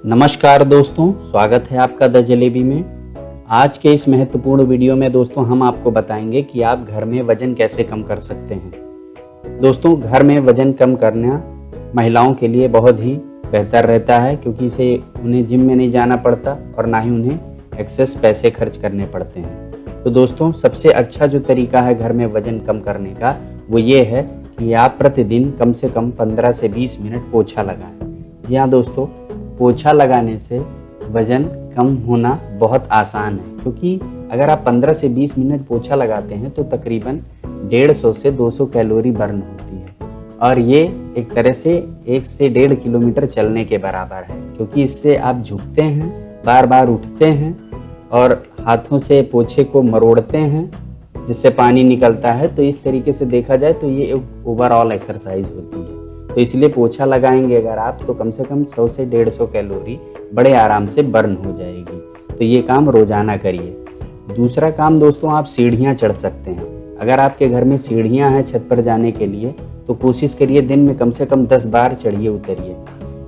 नमस्कार दोस्तों, स्वागत है आपका द जलेबी में। आज के इस महत्वपूर्ण वीडियो में दोस्तों हम आपको बताएंगे कि आप घर में वजन कैसे कम कर सकते हैं। दोस्तों, घर में वजन कम करना महिलाओं के लिए बहुत ही बेहतर रहता है, क्योंकि इसे उन्हें जिम में नहीं जाना पड़ता और ना ही उन्हें एक्सेस पैसे खर्च करने पड़ते हैं। तो दोस्तों, सबसे अच्छा जो तरीका है घर में वजन कम करने का वो ये है कि आप प्रतिदिन कम से कम 15 से 20 मिनट पोछा लगाएं। जी हाँ दोस्तों, पोछा लगाने से वजन कम होना बहुत आसान है, क्योंकि अगर आप 15 से 20 मिनट पोछा लगाते हैं तो तकरीबन 150 से 200 कैलोरी बर्न होती है, और ये एक तरह से 1 से 1.5 किलोमीटर चलने के बराबर है, क्योंकि इससे आप झुकते हैं, बार बार उठते हैं और हाथों से पोछे को मरोड़ते हैं जिससे पानी निकलता है। तो इस तरीके से देखा जाए तो ये एक ओवरऑल एक्सरसाइज होती है। तो इसलिए पोछा लगाएंगे अगर आप तो कम से कम 100 से 150 कैलोरी बड़े आराम से बर्न हो जाएगी। तो ये काम रोजाना करिए। दूसरा काम दोस्तों, आप सीढ़ियाँ चढ़ सकते हैं। अगर आपके घर में सीढ़ियाँ हैं छत पर जाने के लिए तो कोशिश करिए दिन में कम से कम 10 बार चढ़िए उतरिए।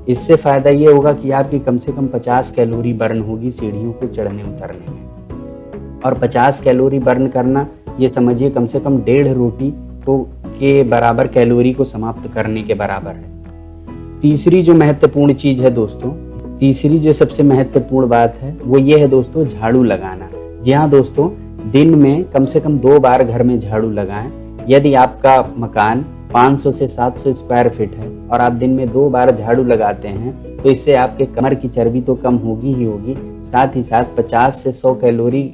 इससे फ़ायदा ये होगा कि आपकी कम से कम 50 कैलोरी बर्न होगी सीढ़ियों को चढ़ने उतरने में। और 50 कैलोरी बर्न करना ये समझिए कम से कम 1.5 रोटी के बराबर कैलोरी को समाप्त करने के बराबर है। तीसरी जो महत्वपूर्ण चीज है दोस्तों, तीसरी जो सबसे महत्वपूर्ण बात है वो ये है दोस्तों, झाड़ू लगाना। जी हाँ दोस्तों, दिन में कम से कम 2 बार घर में झाड़ू लगाएं। यदि आपका मकान 500 से 700 स्क्वायर फीट है और आप दिन में 2 बार झाड़ू लगाते हैं तो इससे आपके कमर की चर्बी तो कम होगी ही होगी, साथ ही साथ 50 से 100 कैलोरी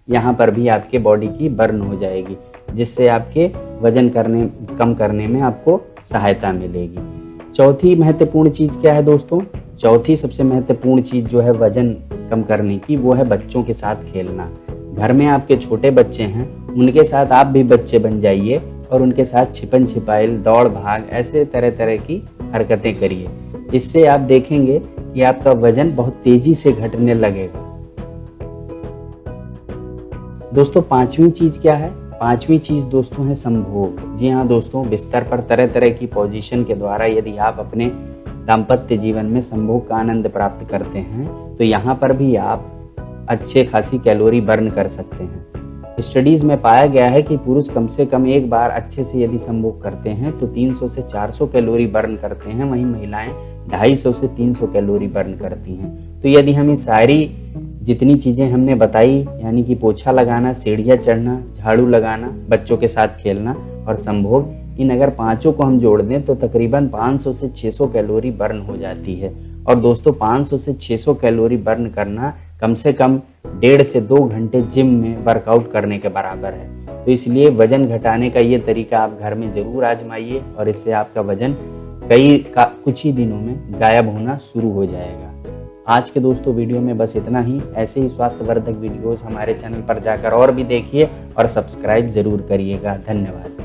यहाँ पर भी आपके बॉडी की बर्न हो जाएगी, जिससे आपके वजन कम करने में आपको सहायता मिलेगी। चौथी महत्वपूर्ण चीज़ क्या है दोस्तों? चौथी सबसे महत्वपूर्ण चीज़ जो है वजन कम करने की वो है बच्चों के साथ खेलना। घर में आपके छोटे बच्चे हैं, उनके साथ आप भी बच्चे बन जाइए और उनके साथ छिपन छिपाइल, दौड़ भाग, ऐसे तरह तरह की हरकतें करिए। इससे आप देखेंगे कि आपका वजन बहुत तेजी से घटने लगेगा। दोस्तों, पांचवी चीज क्या है? पांचवी चीज दोस्तों है संभोग। जी हाँ दोस्तों, बिस्तर पर तरह तरह की पोजीशन के द्वारा यदि आप अपने दाम्पत्य जीवन में संभोग का आनंद प्राप्त करते हैं तो यहाँ पर भी आप अच्छे खासी कैलोरी बर्न कर सकते हैं। स्टडीज में पाया गया है कि पुरुष कम से कम एक बार अच्छे से यदि संभोग करते हैं तो 300 से 400 कैलोरी बर्न करते हैं, वहीं महिलाएं 250 से 300 कैलोरी बर्न करती हैं। तो यदि हम इस सारी जितनी चीज़ें हमने बताई, यानी कि पोछा लगाना, सीढ़ियाँ चढ़ना, झाड़ू लगाना, बच्चों के साथ खेलना और संभोग, इन अगर पांचों को हम जोड़ दें तो तकरीबन 500 से 600 कैलोरी बर्न हो जाती है। और दोस्तों, 500 से 600 कैलोरी बर्न करना कम से कम 1.5 से 2 घंटे जिम में वर्कआउट करने के बराबर है। तो इसलिए वजन घटाने का ये तरीका आप घर में ज़रूर आजमाइए और इससे आपका वजन कुछ ही दिनों में गायब होना शुरू हो जाएगा। आज के दोस्तों वीडियो में बस इतना ही। ऐसे ही स्वास्थ्यवर्धक वीडियोस हमारे चैनल पर जाकर और भी देखिए और सब्सक्राइब जरूर करिएगा। धन्यवाद।